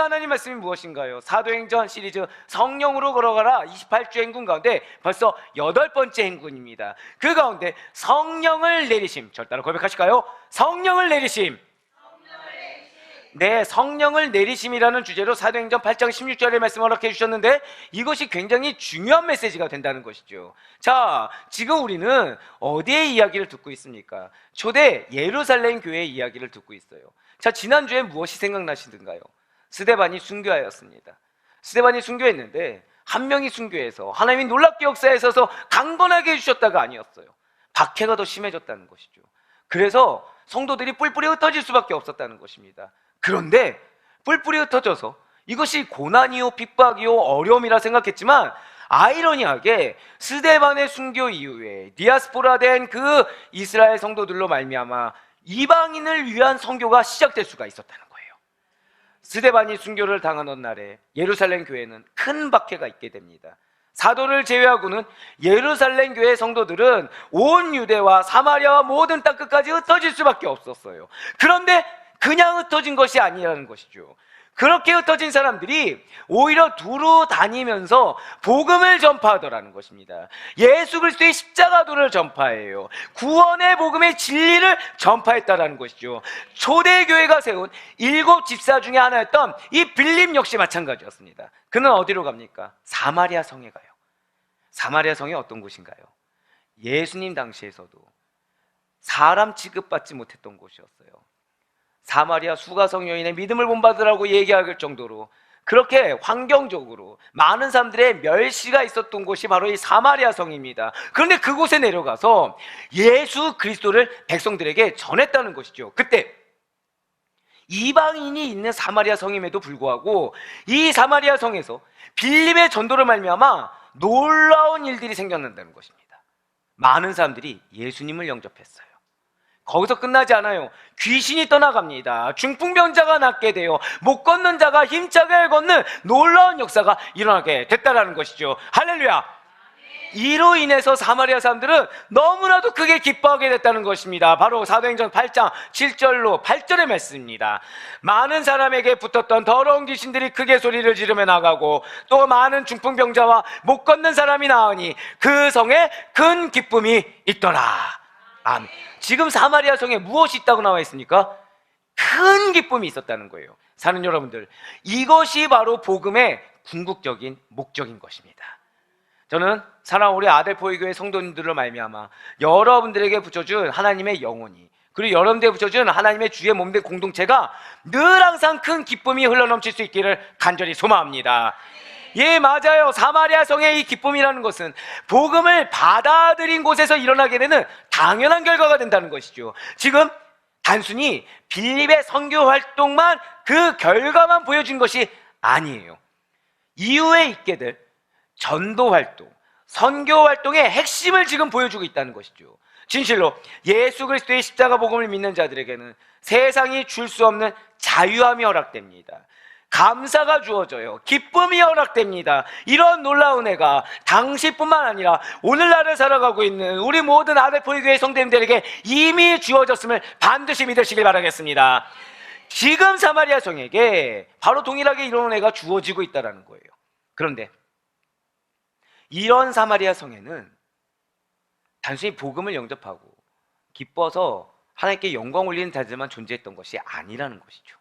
오늘 하나님 말씀이 무엇인가요? 사도행전 시리즈 성령으로 걸어가라 28주 행군 가운데 벌써 8번째 행군입니다. 그 가운데 성령을 내리심, 절 따라 고백하실까요? 성령을 내리심. 네, 성령을 내리심이라는 주제로 사도행전 8장 16절의 말씀을 허락해 주셨는데 이것이 굉장히 중요한 메시지가 된다는 것이죠. 자, 지금 우리는 어디의 이야기를 듣고 있습니까? 초대 예루살렘 교회의 이야기를 듣고 있어요. 자, 지난주에 무엇이 생각나시던가요? 스데반이 순교하였습니다. 스데반이 순교했는데 한 명이 순교해서 하나님이 놀랍게 역사에 있어서 강건하게 해주셨다가 아니었어요. 박해가 더 심해졌다는 것이죠. 그래서 성도들이 뿔뿔이 흩어질 수밖에 없었다는 것입니다. 그런데 뿔뿔이 흩어져서 이것이 고난이요 핍박이요 어려움이라 생각했지만 아이러니하게 스데반의 순교 이후에 디아스포라 된 그 이스라엘 성도들로 말미암아 이방인을 위한 선교가 시작될 수가 있었다는 거예요. 스데반이 순교를 당하던 날에 예루살렘 교회는 큰 박해가 있게 됩니다. 사도를 제외하고는 예루살렘 교회 성도들은 온 유대와 사마리아와 모든 땅 끝까지 흩어질 수밖에 없었어요. 그런데 그냥 흩어진 것이 아니라는 것이죠. 그렇게 흩어진 사람들이 오히려 두루 다니면서 복음을 전파하더라는 것입니다. 예수 그리스도의 십자가도를 전파해요. 구원의 복음의 진리를 전파했다라는 것이죠. 초대교회가 세운 7 집사 중에 하나였던 이 빌립 역시 마찬가지였습니다. 그는 어디로 갑니까? 사마리아 성에 가요. 사마리아 성이 어떤 곳인가요? 예수님 당시에서도 사람 취급받지 못했던 곳이었어요. 사마리아 수가성 여인의 믿음을 본받으라고 얘기할 정도로 그렇게 환경적으로 많은 사람들의 멸시가 있었던 곳이 바로 이 사마리아 성입니다. 그런데 그곳에 내려가서 예수 그리스도를 백성들에게 전했다는 것이죠. 그때 이방인이 있는 사마리아 성임에도 불구하고 이 사마리아 성에서 빌립의 전도를 말미암아 놀라운 일들이 생겨난다는 것입니다. 많은 사람들이 예수님을 영접했어요. 거기서 끝나지 않아요. 귀신이 떠나갑니다. 중풍병자가 낫게 돼요. 못 걷는 자가 힘차게 걷는 놀라운 역사가 일어나게 됐다는 것이죠. 할렐루야. 이로 인해서 사마리아 사람들은 너무나도 크게 기뻐하게 됐다는 것입니다. 바로 사도행전 8장 7절로 8절의 말씀입니다. 많은 사람에게 붙었던 더러운 귀신들이 크게 소리를 지르며 나가고 또 많은 중풍병자와 못 걷는 사람이 나으니 그 성에 큰 기쁨이 있더라. 아멘. 지금 사마리아 성에 무엇이 있다고 나와 있습니까? 큰 기쁨이 있었다는 거예요. 사는 여러분들, 이것이 바로 복음의 궁극적인 목적인 것입니다. 저는 사랑하는 우리 아델포이교회 성도님들로 말미암아 여러분들에게 붙여준 하나님의 영혼이, 그리고 여러분들에게 붙여준 하나님의 주의 몸된 공동체가 늘 항상 큰 기쁨이 흘러넘칠 수 있기를 간절히 소망합니다. 예, 맞아요. 사마리아 성의 이 기쁨이라는 것은 복음을 받아들인 곳에서 일어나게 되는 당연한 결과가 된다는 것이죠. 지금 단순히 빌립의 선교 활동만, 그 결과만 보여준 것이 아니에요. 이후에 있게 될 전도 활동, 선교 활동의 핵심을 지금 보여주고 있다는 것이죠. 진실로 예수 그리스도의 십자가 복음을 믿는 자들에게는 세상이 줄 수 없는 자유함이 허락됩니다. 감사가 주어져요. 기쁨이 허락됩니다. 이런 놀라운 애가 당시뿐만 아니라 오늘날을 살아가고 있는 우리 모든 아델포이교회 성도님들에게 이미 주어졌음을 반드시 믿으시길 바라겠습니다. 지금 사마리아 성에게 바로 동일하게 이런 애가 주어지고 있다는 거예요. 그런데 이런 사마리아 성에는 단순히 복음을 영접하고 기뻐서 하나님께 영광 올리는 자들만 존재했던 것이 아니라는 것이죠.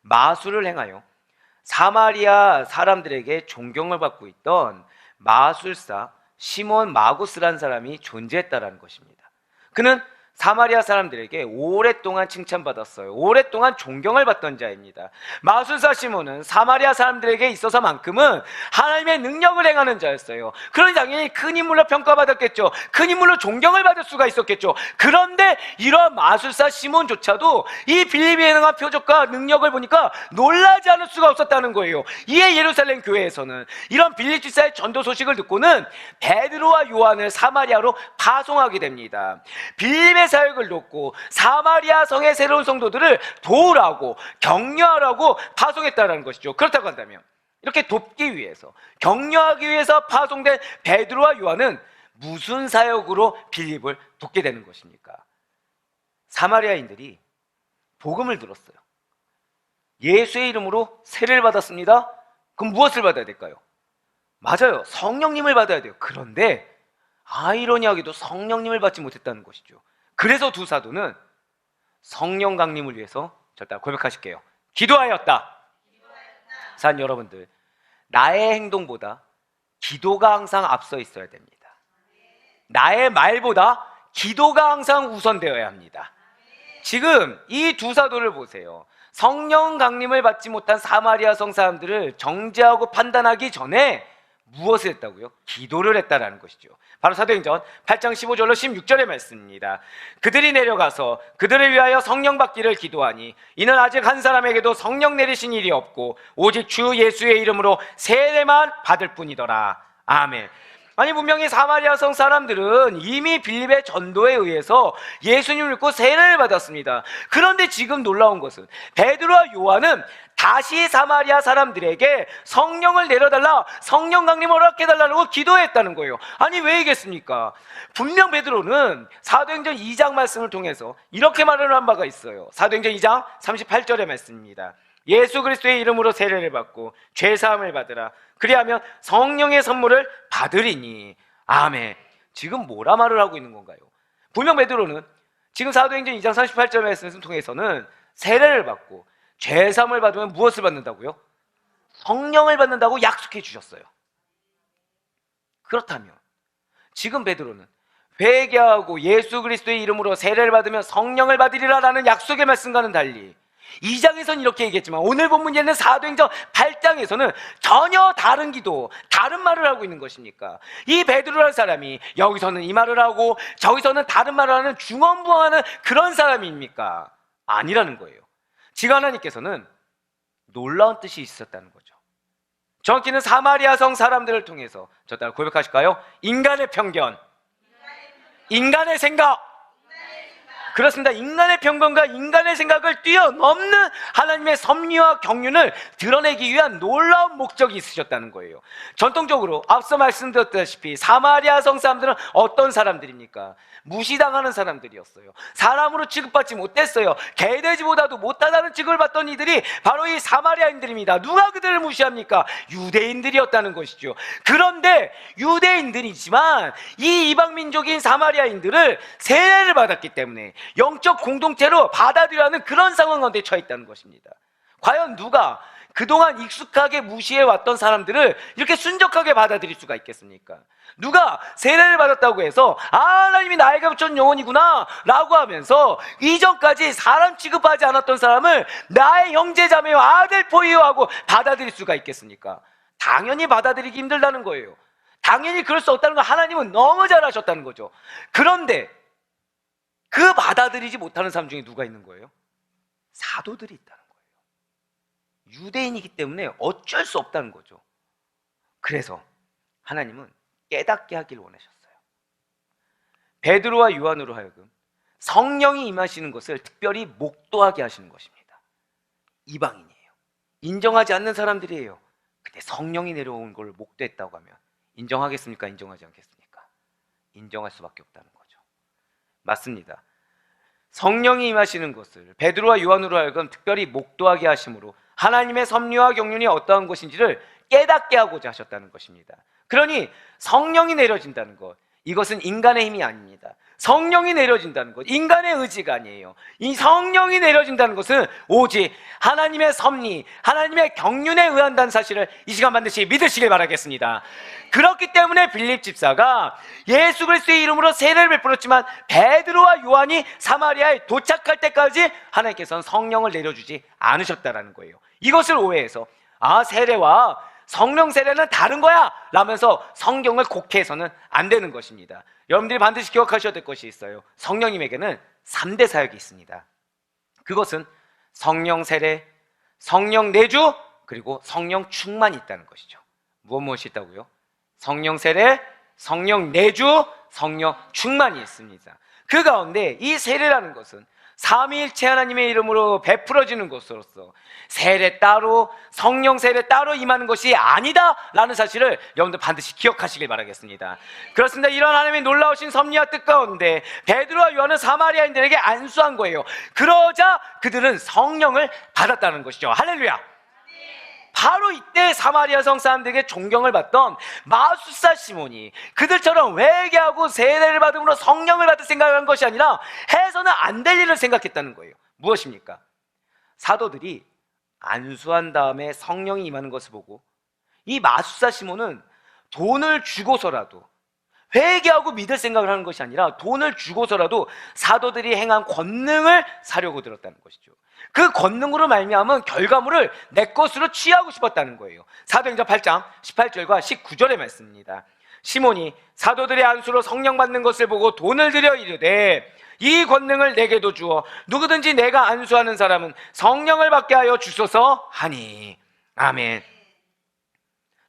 마술을 행하여 사마리아 사람들에게 존경을 받고 있던 마술사 시몬 마구스라는 사람이 존재했다는 것입니다. 그는 사마리아 사람들에게 오랫동안 칭찬받았어요. 오랫동안 존경을 받던 자입니다. 마술사 시몬은 사마리아 사람들에게 있어서만큼은 하나님의 능력을 행하는 자였어요. 그러니 당연히 큰 인물로 평가받았겠죠. 큰 인물로 존경을 받을 수가 있었겠죠. 그런데 이런 마술사 시몬조차도 이 빌립의 행한 표적과 능력을 보니까 놀라지 않을 수가 없었다는 거예요. 이에 예루살렘 교회에서는 이런 빌립 집사의 전도 소식을 듣고는 베드로와 요한을 사마리아로 파송하게 됩니다. 빌립의 사역을 돕고 사마리아 성의 새로운 성도들을 도우라고, 격려하라고 파송했다는 것이죠. 그렇다고 한다면 이렇게 돕기 위해서, 격려하기 위해서 파송된 베드로와 요한은 무슨 사역으로 빌립을 돕게 되는 것입니까? 사마리아인들이 복음을 들었어요. 예수의 이름으로 세례를 받았습니다. 그럼 무엇을 받아야 될까요? 맞아요. 성령님을 받아야 돼요. 그런데 아이러니하게도 성령님을 받지 못했다는 것이죠. 그래서 두 사도는 성령 강림을 위해서 절대 고백하실게요. 기도하였다. 산 여러분들, 나의 행동보다 기도가 항상 앞서 있어야 됩니다. 나의 말보다 기도가 항상 우선되어야 합니다. 지금 이 두 사도를 보세요. 성령 강림을 받지 못한 사마리아 성 사람들을 정죄하고 판단하기 전에 무엇을 했다고요? 기도를 했다라는 것이죠. 바로 사도행전 8장 15절로 16절의 말씀입니다. 그들이 내려가서 그들을 위하여 성령 받기를 기도하니 이는 아직 한 사람에게도 성령 내리신 일이 없고 오직 주 예수의 이름으로 세례만 받을 뿐이더라. 아멘. 아니, 분명히 사마리아 성 사람들은 이미 빌립의 전도에 의해서 예수님을 믿고 세례를 받았습니다. 그런데 지금 놀라운 것은 베드로와 요한은 다시 사마리아 사람들에게 성령을 내려달라, 성령 강림을 허락해달라고 기도했다는 거예요. 아니, 왜이겠습니까? 분명 베드로는 사도행전 2장 말씀을 통해서 이렇게 말을 한 바가 있어요. 사도행전 2장 38절의 말씀입니다. 예수 그리스도의 이름으로 세례를 받고 죄사함을 받으라. 그리하면 성령의 선물을 받으리니. 아멘. 지금 뭐라 말을 하고 있는 건가요? 분명 베드로는 지금 사도행전 2장 38절 말씀을 통해서는 세례를 받고 죄사함을 받으면 무엇을 받는다고요? 성령을 받는다고 약속해 주셨어요. 그렇다면 지금 베드로는 회개하고 예수 그리스도의 이름으로 세례를 받으면 성령을 받으리라라는 약속의 말씀과는 달리 2장에서는 이렇게 얘기했지만 오늘 본문에는 사도행전 8장에서는 전혀 다른 기도, 다른 말을 하고 있는 것입니까? 이 베드로라는 사람이 여기서는 이 말을 하고 저기서는 다른 말을 하는 중언부언하는 그런 사람입니까? 아니라는 거예요. 지금 하나님께서는 놀라운 뜻이 있었다는 거죠. 정확히는 사마리아 성 사람들을 통해서 저 따라 고백하실까요? 인간의 편견, 인간의 생각, 그렇습니다. 인간의 편견과 인간의 생각을 뛰어넘는 하나님의 섭리와 경륜을 드러내기 위한 놀라운 목적이 있으셨다는 거예요. 전통적으로 앞서 말씀드렸다시피 사마리아 성 사람들은 어떤 사람들입니까? 무시당하는 사람들이었어요. 사람으로 취급받지 못했어요. 개돼지보다도 못하다는 취급을 받던 이들이 바로 이 사마리아인들입니다. 누가 그들을 무시합니까? 유대인들이었다는 것이죠. 그런데 유대인들이지만 이 이방민족인 사마리아인들을 세례를 받았기 때문에 영적 공동체로 받아들여야 하는 그런 상황 가운데 처해 있다는 것입니다. 과연 누가 그동안 익숙하게 무시해왔던 사람들을 이렇게 순적하게 받아들일 수가 있겠습니까? 누가 세례를 받았다고 해서 하나님이 나에게 붙인 영혼이구나 라고 하면서 이전까지 사람 취급하지 않았던 사람을 나의 형제자매요 아들 포유하고 받아들일 수가 있겠습니까? 당연히 받아들이기 힘들다는 거예요. 당연히 그럴 수 없다는 건 하나님은 너무 잘하셨다는 거죠. 그런데 그 받아들이지 못하는 사람 중에 누가 있는 거예요? 사도들이 있다는 거예요. 유대인이기 때문에 어쩔 수 없다는 거죠. 그래서 하나님은 깨닫게 하길 원하셨어요. 베드로와 요한으로 하여금 성령이 임하시는 것을 특별히 목도하게 하시는 것입니다. 이방인이에요. 인정하지 않는 사람들이에요. 근데 성령이 내려온 걸 목도했다고 하면 인정하겠습니까? 인정하지 않겠습니까? 인정할 수밖에 없다는 거죠. 맞습니다. 성령이 임하시는 것을 베드로와 요한으로 하여금 특별히 목도하게 하심으로 하나님의 섭리와 경륜이 어떠한 것인지를 깨닫게 하고자 하셨다는 것입니다. 그러니 성령이 내려진다는 것, 이것은 인간의 힘이 아닙니다. 성령이 내려진다는 것, 인간의 의지가 아니에요. 이 성령이 내려진다는 것은 오직 하나님의 섭리, 하나님의 경륜에 의한다는 사실을 이 시간 반드시 믿으시길 바라겠습니다. 그렇기 때문에 빌립 집사가 예수 그리스도의 이름으로 세례를 베풀었지만 베드로와 요한이 사마리아에 도착할 때까지 하나님께서는 성령을 내려주지 않으셨다는 거예요. 이것을 오해해서 세례와 성령 세례는 다른 거야 라면서 성경을 곡해서는 안 되는 것입니다. 여러분들이 반드시 기억하셔야 될 것이 있어요. 성령님에게는 3대 사역이 있습니다. 그것은 성령 세례, 성령 내주, 그리고 성령 충만이 있다는 것이죠. 무엇이 있다고요? 성령 세례, 성령 내주, 성령 충만이 있습니다. 그 가운데 이 세례라는 것은 삼위일체 하나님의 이름으로 베풀어지는 것으로서 세례 따로 성령 세례 따로 임하는 것이 아니다라는 사실을 여러분들 반드시 기억하시길 바라겠습니다. 그렇습니다. 이런 하나님의 놀라우신 섭리와 뜻 가운데 베드로와 요한은 사마리아인들에게 안수한 거예요. 그러자 그들은 성령을 받았다는 것이죠. 할렐루야. 바로 이때 사마리아 성 사람들에게 존경을 받던 마술사 시몬이 그들처럼 회개하고 세례를 받음으로 성령을 받을 생각을 한 것이 아니라 해서는 안 될 일을 생각했다는 거예요. 무엇입니까? 사도들이 안수한 다음에 성령이 임하는 것을 보고 이 마술사 시몬은 돈을 주고서라도 회개하고 믿을 생각을 하는 것이 아니라 돈을 주고서라도 사도들이 행한 권능을 사려고 들었다는 것이죠. 그 권능으로 말미암은 결과물을 내 것으로 취하고 싶었다는 거예요. 사도행전 8장 18절과 19절의 말씀입니다. 시몬이 사도들의 안수로 성령 받는 것을 보고 돈을 들여 이르되 이 권능을 내게도 주어 누구든지 내가 안수하는 사람은 성령을 받게 하여 주소서 하니. 아멘.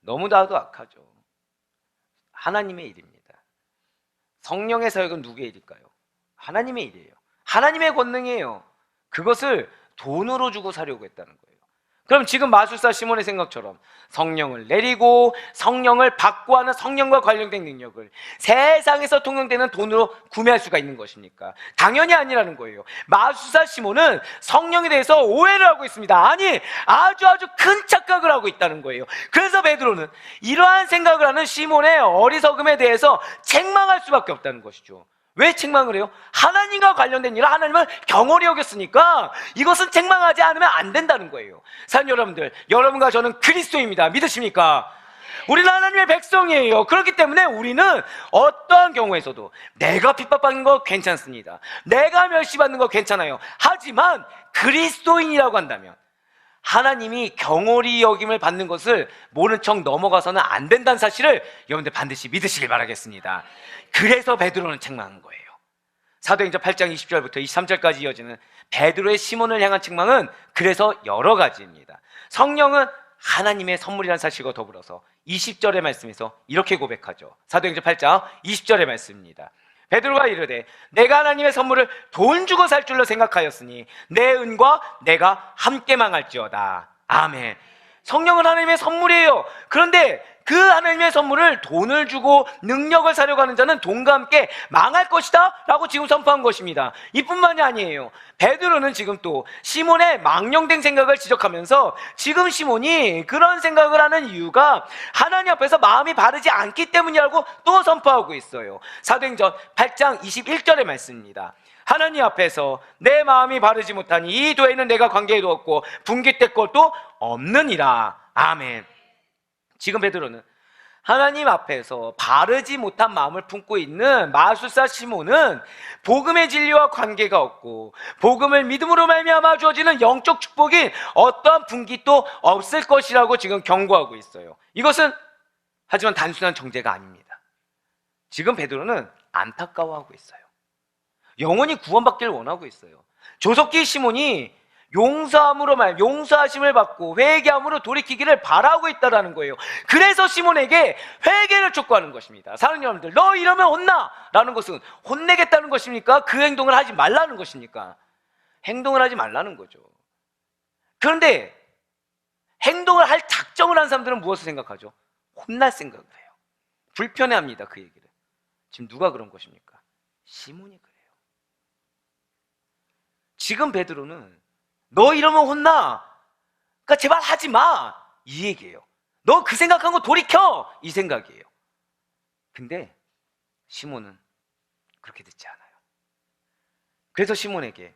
너무나도 악하죠. 하나님의 일입니다. 성령의 사역은 누구의 일일까요? 하나님의 일이에요. 하나님의 권능이에요. 그것을 돈으로 주고 사려고 했다는 거예요. 그럼 지금 마술사 시몬의 생각처럼 성령을 내리고 성령을 받고 하는 성령과 관련된 능력을 세상에서 통용되는 돈으로 구매할 수가 있는 것입니까? 당연히 아니라는 거예요. 마술사 시몬은 성령에 대해서 오해를 하고 있습니다. 아니, 아주 큰 착각을 하고 있다는 거예요. 그래서 베드로는 이러한 생각을 하는 시몬의 어리석음에 대해서 책망할 수밖에 없다는 것이죠. 왜 책망을 해요? 하나님과 관련된 일을 하나님을 경홀히 여겼으니까 이것은 책망하지 않으면 안 된다는 거예요. 사랑하는 여러분들, 여러분과 저는 그리스도입니다. 믿으십니까? 우리는 하나님의 백성이에요. 그렇기 때문에 우리는 어떠한 경우에서도 내가 핍박받는 거 괜찮습니다. 내가 멸시받는 거 괜찮아요. 하지만 그리스도인이라고 한다면 하나님이 경홀히 여김을 받는 것을 모른 척 넘어가서는 안 된다는 사실을 여러분들 반드시 믿으시길 바라겠습니다. 그래서 베드로는 책망한 거예요. 사도행전 8장 20절부터 23절까지 이어지는 베드로의 시몬을 향한 책망은 그래서 여러 가지입니다. 성령은 하나님의 선물이라는 사실과 더불어서 20절의 말씀에서 이렇게 고백하죠. 사도행전 8장 20절의 말씀입니다. 베드로가 이르되 내가 하나님의 선물을 돈 주고 살 줄로 생각하였으니 내 은과 내가 함께 망할지어다. 아멘. 성령은 하나님의 선물이에요. 그런데 그 하나님의 선물을 돈을 주고 능력을 사려고 하는 자는 돈과 함께 망할 것이다 라고 지금 선포한 것입니다. 이뿐만이 아니에요. 베드로는 지금 또 시몬의 망령된 생각을 지적하면서 지금 시몬이 그런 생각을 하는 이유가 하나님 앞에서 마음이 바르지 않기 때문이라고 또 선포하고 있어요. 사도행전 8장 21절의 말씀입니다. 하나님 앞에서 내 마음이 바르지 못하니 이 도에는 내가 관계도 없고 분깃될 것도 없느니라. 아멘. 지금 베드로는 하나님 앞에서 바르지 못한 마음을 품고 있는 마술사 시몬은 복음의 진리와 관계가 없고 복음을 믿음으로 말미암아 주어지는 영적 축복인 어떠한 분깃도 없을 것이라고 지금 경고하고 있어요. 이것은 하지만 단순한 정죄가 아닙니다. 지금 베드로는 안타까워하고 있어요. 영원히 구원받기를 원하고 있어요. 조석기 시몬이 용서하심을 받고 회개함으로 돌이키기를 바라고 있다는 거예요. 그래서 시몬에게 회개를 촉구하는 것입니다. 사랑하는 여러분들, 너 이러면 혼나! 라는 것은 혼내겠다는 것입니까? 그 행동을 하지 말라는 것입니까? 행동을 하지 말라는 거죠. 그런데 행동을 할 작정을 한 사람들은 무엇을 생각하죠? 혼날 생각을 해요. 불편해합니다. 그 얘기를. 지금 누가 그런 것입니까? 시몬이 그래요. 지금 베드로는 너 이러면 혼나. 그러니까 제발 하지 마. 이 얘기예요. 너 그 생각한 거 돌이켜. 이 생각이에요. 근데 시몬은 그렇게 듣지 않아요. 그래서 시몬에게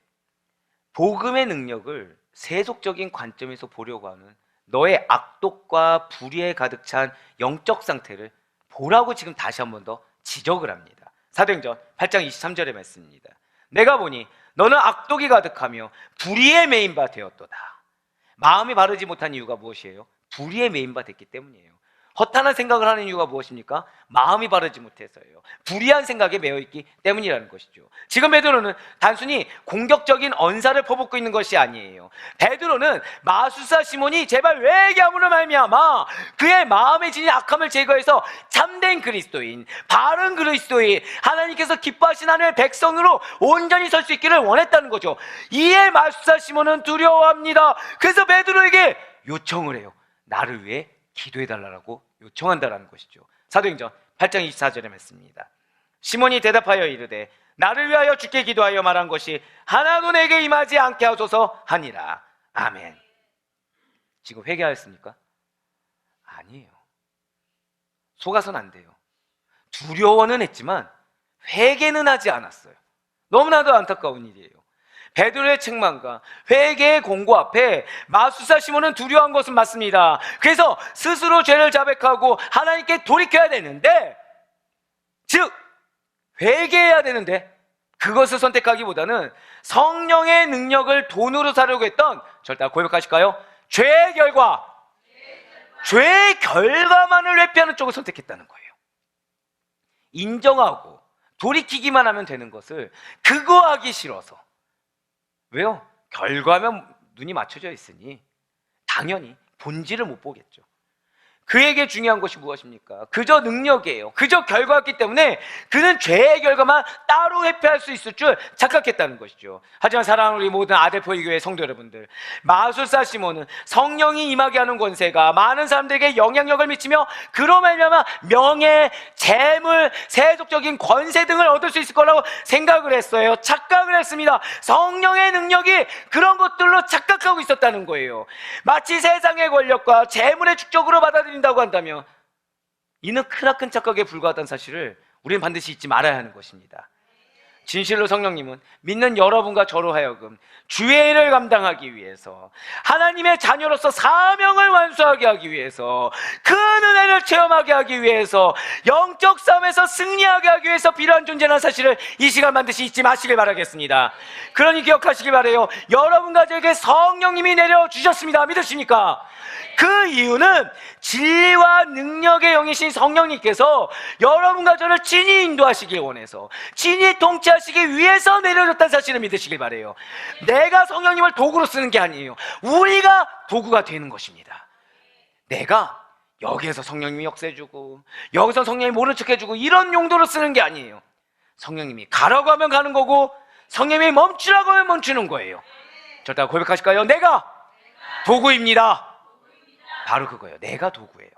복음의 능력을 세속적인 관점에서 보려고 하는 너의 악독과 불의에 가득 찬 영적 상태를 보라고 지금 다시 한 번 더 지적을 합니다. 사도행전 8장 23절의 말씀입니다. 내가 보니 너는 악독이 가득하며 불의에 매인 바 되었도다. 마음이 바르지 못한 이유가 무엇이에요? 불의에 매인 바 됐기 때문이에요. 허탄한 생각을 하는 이유가 무엇입니까? 마음이 바르지 못해서예요. 불의한 생각에 매여 있기 때문이라는 것이죠. 지금 베드로는 단순히 공격적인 언사를 퍼붓고 있는 것이 아니에요. 베드로는 마술사 시몬이 제발 회개함으로 말미암아 그의 마음에 지닌 악함을 제거해서 참된 그리스도인, 바른 그리스도인, 하나님께서 기뻐하신 하나님의 백성으로 온전히 설 수 있기를 원했다는 거죠. 이에 마술사 시몬은 두려워합니다. 그래서 베드로에게 요청을 해요. 나를 위해 기도해달라고 요청한다라는 것이죠. 사도행전 8장 24절에 맺습니다. 시몬이 대답하여 이르되 나를 위하여 주께 기도하여 말한 것이 하나도 내게 임하지 않게 하소서 하니라. 아멘. 지금 회개하였습니까? 아니에요. 속아서는 안 돼요. 두려워는 했지만 회개는 하지 않았어요. 너무나도 안타까운 일이에요. 베드로의 책망과 회개의 공고 앞에 마술사 시몬은 두려워한 것은 맞습니다. 그래서 스스로 죄를 자백하고 하나님께 돌이켜야 되는데, 즉 회개해야 되는데 그것을 선택하기보다는 성령의 능력을 돈으로 사려고 했던, 절대 고백하실까요? 죄의 결과만을 회피하는 쪽을 선택했다는 거예요. 인정하고 돌이키기만 하면 되는 것을 그거 하기 싫어서. 왜요? 결과면 눈이 맞춰져 있으니 당연히 본질을 못 보겠죠. 그에게 중요한 것이 무엇입니까? 그저 능력이에요. 그저 결과였기 때문에 그는 죄의 결과만 따로 회피할 수 있을 줄 착각했다는 것이죠. 하지만 사랑하는 우리 모든 아델포이 교회 성도 여러분들, 마술사 시몬은 성령이 임하게 하는 권세가 많은 사람들에게 영향력을 미치며 그로 말미암아 명예, 재물, 세속적인 권세 등을 얻을 수 있을 거라고 생각을 했어요. 착각을 했습니다. 성령의 능력이 그런 것들로 착각하고 있었다는 거예요. 마치 세상의 권력과 재물의 축적으로 받아들인다고 한다면 이는 크나큰 착각에 불과하다는 사실을 우리는 반드시 잊지 말아야 하는 것입니다. 진실로 성령님은 믿는 여러분과 저로 하여금 주의 일을 감당하기 위해서, 하나님의 자녀로서 사명을 완수하게 하기 위해서, 그 은혜를 체험하게 하기 위해서, 영적 싸움에서 승리하게 하기 위해서 필요한 존재라는 사실을 이 시간 반드시 잊지 마시길 바라겠습니다. 그러니 기억하시기 바라요. 여러분과 저에게 성령님이 내려주셨습니다. 믿으십니까? 그 이유는 진리와 능력의 영이신 성령님께서 여러분과 저를 친히 인도하시길 원해서, 친히 통치하시기 위해서 내려졌다는 사실을 믿으시길 바라요. 내가 성령님을 도구로 쓰는 게 아니에요. 우리가 도구가 되는 것입니다. 내가 여기에서 성령님이 역사해주고 여기서 성령님이 모른 척해주고 이런 용도로 쓰는 게 아니에요. 성령님이 가라고 하면 가는 거고 성령님이 멈추라고 하면 멈추는 거예요. 저다 고백하실까요? 내가 도구입니다. 바로 그거예요. 내가 도구예요.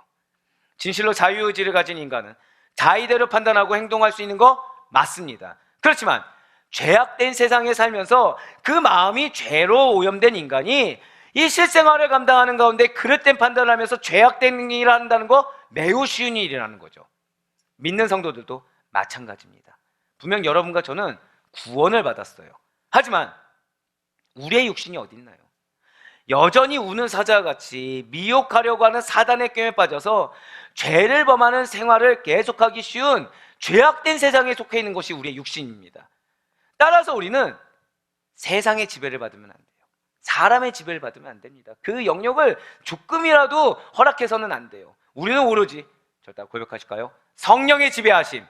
진실로 자유의지를 가진 인간은 자의대로 판단하고 행동할 수 있는 거 맞습니다. 그렇지만 죄악된 세상에 살면서 그 마음이 죄로 오염된 인간이 이 실생활을 감당하는 가운데 그릇된 판단을 하면서 죄악된 일을 한다는 거 매우 쉬운 일이라는 거죠. 믿는 성도들도 마찬가지입니다. 분명 여러분과 저는 구원을 받았어요. 하지만 우리의 육신이 어디 있나요? 여전히 우는 사자같이 미혹하려고 하는 사단의 꾀에 빠져서 죄를 범하는 생활을 계속하기 쉬운 죄악된 세상에 속해 있는 것이 우리의 육신입니다. 따라서 우리는 세상의 지배를 받으면 안 돼요. 사람의 지배를 받으면 안 됩니다. 그 영역을 조금이라도 허락해서는 안 돼요. 우리는 오로지, 절대 고백하실까요? 성령의 지배하심.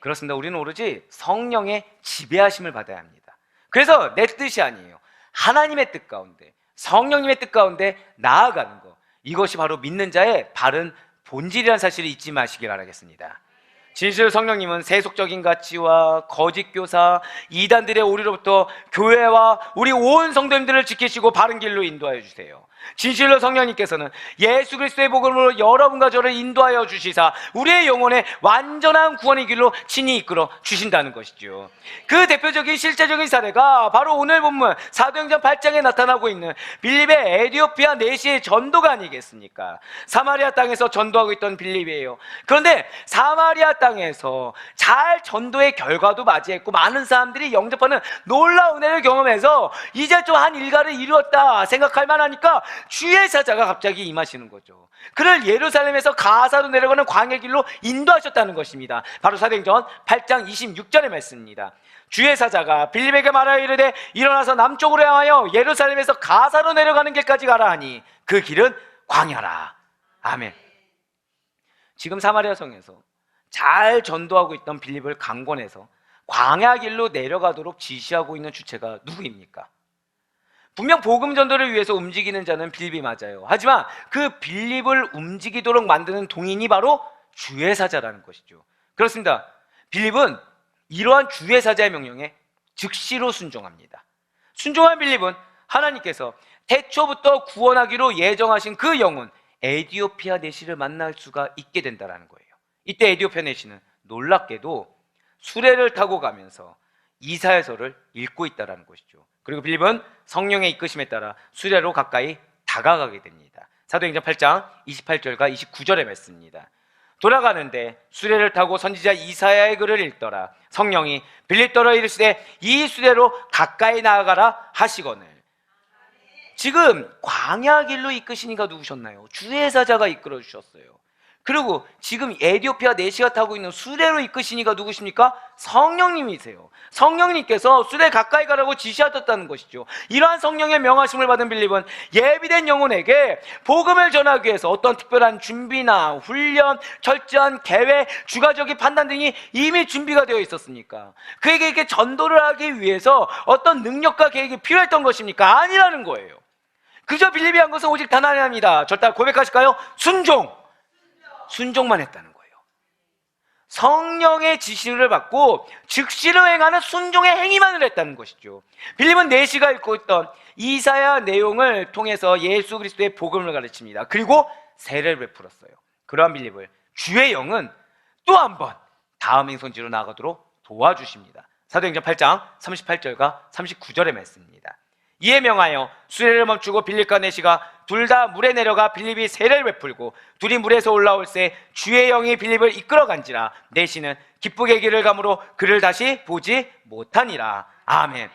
그렇습니다. 우리는 오로지 성령의 지배하심을 받아야 합니다. 그래서 내 뜻이 아니에요. 하나님의 뜻 가운데, 성령님의 뜻 가운데 나아가는 것, 이것이 바로 믿는 자의 바른 본질이라는 사실을 잊지 마시길 바라겠습니다. 진실 성령님은 세속적인 가치와 거짓 교사, 이단들의 오류로부터 교회와 우리 온 성도님들을 지키시고 바른 길로 인도하여 주세요. 진실로 성령님께서는 예수 그리스도의 복음으로 여러분과 저를 인도하여 주시사 우리의 영혼에 완전한 구원의 길로 친히 이끌어 주신다는 것이죠. 그 대표적인 실제적인 사례가 바로 오늘 본문 사도행전 8장에 나타나고 있는 빌립의 에티오피아 내시의 전도가 아니겠습니까? 사마리아 땅에서 전도하고 있던 빌립이에요. 그런데 사마리아 땅에서 잘 전도의 결과도 맞이했고 많은 사람들이 영접하는 놀라운 은혜를 경험해서 이제 좀 한 일가를 이루었다 생각할 만하니까 주의 사자가 갑자기 임하시는 거죠. 그를 예루살렘에서 가사로 내려가는 광야 길로 인도하셨다는 것입니다. 바로 사도행전 8장 26절의 말씀입니다. 주의 사자가 빌립에게 말하여 이르되 일어나서 남쪽으로 향하여 예루살렘에서 가사로 내려가는 길까지 가라 하니 그 길은 광야라. 아멘. 지금 사마리아 성에서 잘 전도하고 있던 빌립을 강권해서 광야 길로 내려가도록 지시하고 있는 주체가 누구입니까? 분명 복음 전도를 위해서 움직이는 자는 빌립이 맞아요. 하지만 그 빌립을 움직이도록 만드는 동인이 바로 주의 사자라는 것이죠. 그렇습니다. 빌립은 이러한 주의 사자의 명령에 즉시로 순종합니다. 순종한 빌립은 하나님께서 태초부터 구원하기로 예정하신 그 영혼 에디오피아 내시를 만날 수가 있게 된다는 거예요. 이때 에디오피아 내시는 놀랍게도 수레를 타고 가면서 이사야서를 읽고 있다는 것이죠. 그리고 빌립은 성령의 이끄심에 따라 수레로 가까이 다가가게 됩니다. 사도행전 8장 28절과 29절의 말씀입니다. 돌아가는데 수레를 타고 선지자 이사야의 글을 읽더라. 성령이 빌립더러 이르시되 이 수레로 가까이 나아가라 하시거늘. 지금 광야 길로 이끄시니가 누구셨나요? 주의 사자가 이끌어 주셨어요. 그리고 지금 에디오피아 내시가 타고 있는 수레로 이끄시니가 누구십니까? 성령님이세요. 성령님께서 수레 가까이 가라고 지시하셨다는 것이죠. 이러한 성령의 명하심을 받은 빌립은 예비된 영혼에게 복음을 전하기 위해서 어떤 특별한 준비나 훈련, 철저한 계획, 주가적인 판단 등이 이미 준비가 되어 있었습니까? 그에게 이렇게 전도를 하기 위해서 어떤 능력과 계획이 필요했던 것입니까? 아니라는 거예요. 그저 빌립이 한 것은 오직 단 하나입니다. 절대 고백하실까요? 순종만 했다는 거예요. 성령의 지시를 받고 즉시로 행하는 순종의 행위만을 했다는 것이죠. 빌립은 내시가 읽고 있던 이사야 내용을 통해서 예수 그리스도의 복음을 가르칩니다. 그리고 세례를 베풀었어요. 그러한 빌립을 주의 영은 또 한 번 다음 행선지로 나아가도록 도와주십니다. 사도행전 8장 38절과 39절의 말씀입니다. 이에 명하여 수레를 멈추고 빌립과 내시가 둘 다 물에 내려가 빌립이 세례를 베풀고 둘이 물에서 올라올 새 주의 영이 빌립을 이끌어간지라 내시는 기쁘게 길을 가므로 그를 다시 보지 못하니라. 아멘.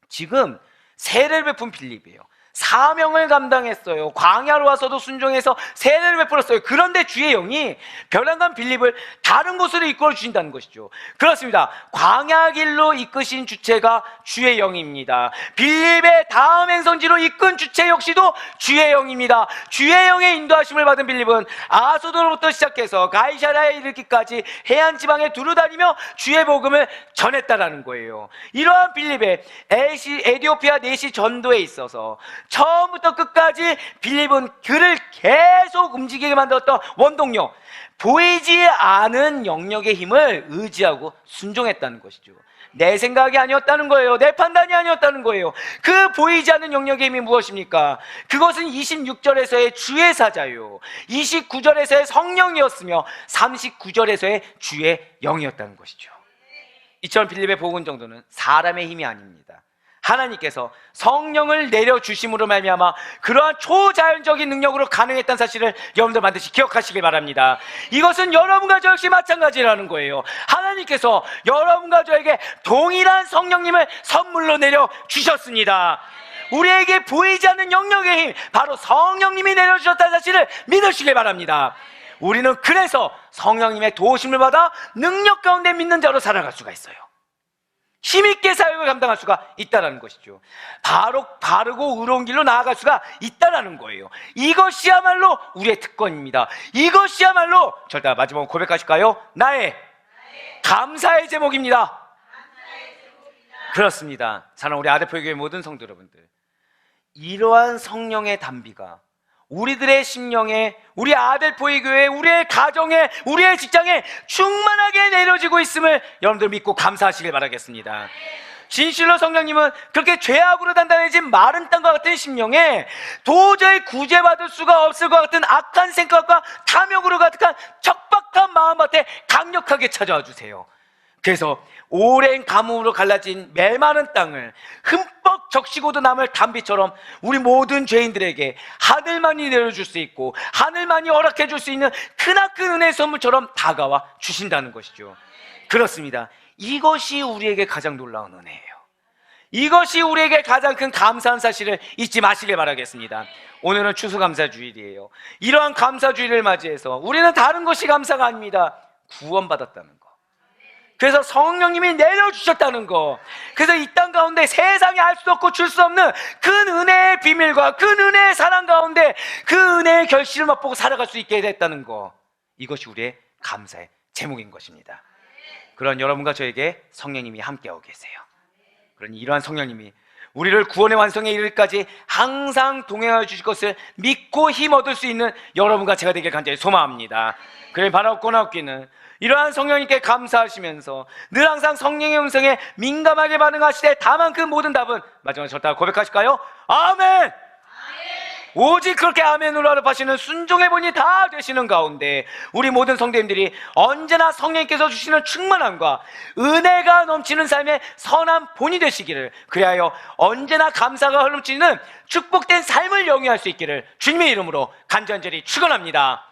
지금 세례를 베푼 빌립이에요. 사명을 감당했어요. 광야로 와서도 순종해서 세례를 베풀었어요. 그런데 주의 영이 변함간 빌립을 다른 곳으로 이끌어 주신다는 것이죠. 그렇습니다. 광야 길로 이끄신 주체가 주의 영입니다. 빌립의 다음 행선지로 이끈 주체 역시도 주의 영입니다. 주의 영의 인도하심을 받은 빌립은 아소도로부터 시작해서 가이사랴에 이르기까지 해안 지방에 두루다니며 주의 복음을 전했다라는 거예요. 이러한 빌립의 에디오피아 내시 전도에 있어서 처음부터 끝까지 빌립은 그를 계속 움직이게 만들었던 원동력, 보이지 않은 영역의 힘을 의지하고 순종했다는 것이죠. 내 생각이 아니었다는 거예요. 내 판단이 아니었다는 거예요. 그 보이지 않는 영역의 힘이 무엇입니까? 그것은 26절에서의 주의 사자요, 29절에서의 성령이었으며 39절에서의 주의 영이었다는 것이죠. 이처럼 빌립의 복음 정도는 사람의 힘이 아닙니다. 하나님께서 성령을 내려주심으로 말미암아 그러한 초자연적인 능력으로 가능했다는 사실을 여러분들 반드시 기억하시길 바랍니다. 이것은 여러분과 저 역시 마찬가지라는 거예요. 하나님께서 여러분과 저에게 동일한 성령님을 선물로 내려주셨습니다. 우리에게 보이지 않는 영역의 힘, 바로 성령님이 내려주셨다는 사실을 믿으시길 바랍니다. 우리는 그래서 성령님의 도우심을 받아 능력 가운데 믿는 자로 살아갈 수가 있어요. 힘있게 사역을 감당할 수가 있다는 것이죠. 바르고 의로운 길로 나아갈 수가 있다는 거예요. 이것이야말로 우리의 특권입니다. 이것이야말로 절대 마지막으로 고백하실까요? 나의 감사의 제목입니다. 그렇습니다. 사랑하는 우리 아대포교회 모든 성도 여러분들, 이러한 성령의 단비가 우리들의 심령에, 우리 아델포의 교회에, 우리의 가정에, 우리의 직장에 충만하게 내려지고 있음을 여러분들 믿고 감사하시길 바라겠습니다. 진실로 성령님은 그렇게 죄악으로 단단해진 마른 땅과 같은 심령에 도저히 구제받을 수가 없을 것 같은 악한 생각과 탐욕으로 가득한 척박한 마음밭에 강력하게 찾아와 주세요. 그래서 오랜 가뭄으로 갈라진 메마른 땅을 흠뻑 적시고도 남을 단비처럼 우리 모든 죄인들에게 하늘만이 내려줄 수 있고 하늘만이 허락해 줄 수 있는 크나큰 은혜의 선물처럼 다가와 주신다는 것이죠. 그렇습니다. 이것이 우리에게 가장 놀라운 은혜예요. 이것이 우리에게 가장 큰 감사한 사실을 잊지 마시길 바라겠습니다. 오늘은 추수감사주일이에요. 이러한 감사주일을 맞이해서 우리는 다른 것이 감사가 아닙니다. 구원받았다는 것, 그래서 성령님이 내려주셨다는 거. 그래서 이 땅 가운데 세상에 알 수 없고 줄 수 없는 그 은혜의 비밀과 그 은혜의 사랑 가운데 그 은혜의 결실을 맛보고 살아갈 수 있게 됐다는 거. 이것이 우리의 감사의 제목인 것입니다. 그런 여러분과 저에게 성령님이 함께하고 계세요. 그러니 이러한 성령님이 우리를 구원의 완성에 이르기까지 항상 동행하여 주실 것을 믿고 힘 얻을 수 있는 여러분과 제가 되길 간절히 소망합니다. 그래 바라옵고 나옵기는 이러한 성령님께 감사하시면서 늘 항상 성령의 음성에 민감하게 반응하시되 다만 그 모든 답은 마지막에 저를 고백하실까요? 아멘! 오직 그렇게 아멘으로 하시는 순종의 본이 다 되시는 가운데 우리 모든 성도님들이 언제나 성령님께서 주시는 충만함과 은혜가 넘치는 삶의 선한 본이 되시기를, 그리하여 언제나 감사가 흘러넘치는 축복된 삶을 영위할 수 있기를 주님의 이름으로 간절히 축원합니다.